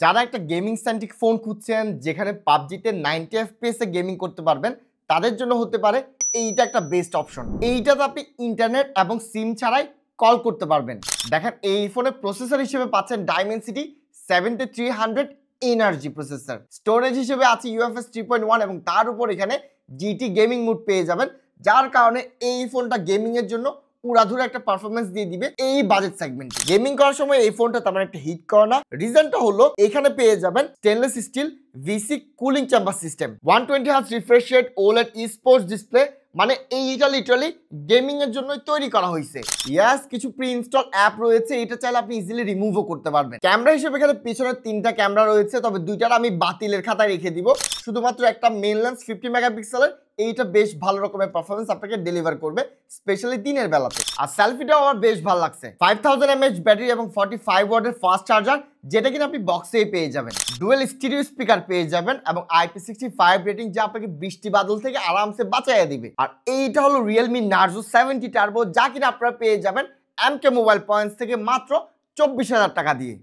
যারা একটা gaming centric phone খুঁজছেন যেখানে পাবজিতে 90 এফপিএস এ গেমিং করতে পারবেন তাদের জন্য হতে পারে এইটা একটা বেস্ট অপশন। এইটাতে আপনি ইন্টারনেট এবং সিম ছাড়াই কল করতে পারবেন। দেখেন এই ফোনে প্রসেসর হিসেবে পাচ্ছেন ডাইমেনসিটি 7300 এনার্জি প্রসেসর। স্টোরেজ হিসেবে আছে UFS 3.1 এবং তার উপর এখানে GT গেমিং মোড পেয়ে যাবেন, যার কারণে এই ফোনটা গেমিং এর জন্য উড়াধুরা একটা পারফরমেন্স দিয়ে দিবে এই বাজেট সেগমেন্টে। গেমিং করার সময় এই ফোনটা তেমন একটা হিট করে না। রিজনটা হলো এখানে পেয়ে যাবেন stainless steel VC cooling chamber system, 120 hertz refresh rate, OLED sports display, মানে এইটা লিটারালি গেমিং এর জন্যই তৈরি করা হয়েছে। ইয়াস, কিছু প্রি ইনস্টল অ্যাপ রয়েছে, এটা চাইলে আপনি ইজিলি রিমুভও করতে পারবেন। ক্যামেরা হিসেবে এখানে পিছনে 3টা ক্যামেরা রয়েছে, তবে 2টার আমি বাতিলের খাতায় রেখে দিব। শুধুমাত্র একটা মেইন লেন্স 50 মেগাপিক্সেলের, এইটা বেশ ভালো রকমের পারফরমেন্স আপনাকে ডেলিভার করবে, স্পেশালি দিনের বেলাতে। আর সেলফিটাও আমার বেশ ভালো লাগছে। 5000 mAh ব্যাটারি এবং 45 ওয়াটের ফাস্ট চার্জার, যেটা কিনা আপনি বক্সেই পেয়ে যাবেন। ডুয়েল স্টিরিও স্পিকার পেয়ে যাবেন এবং IP65 রেটিং, যা আপনাকে বৃষ্টি বাদল থেকে আরামসে বাঁচাইয়া দিবে। আর এইটা হলো Realme Narzo 70 টার্বো, যা কিনা আপনারা পেয়ে যাবেন MK মোবাইল পয়েন্টস থেকে মাত্র 24,000 টাকা দিয়ে।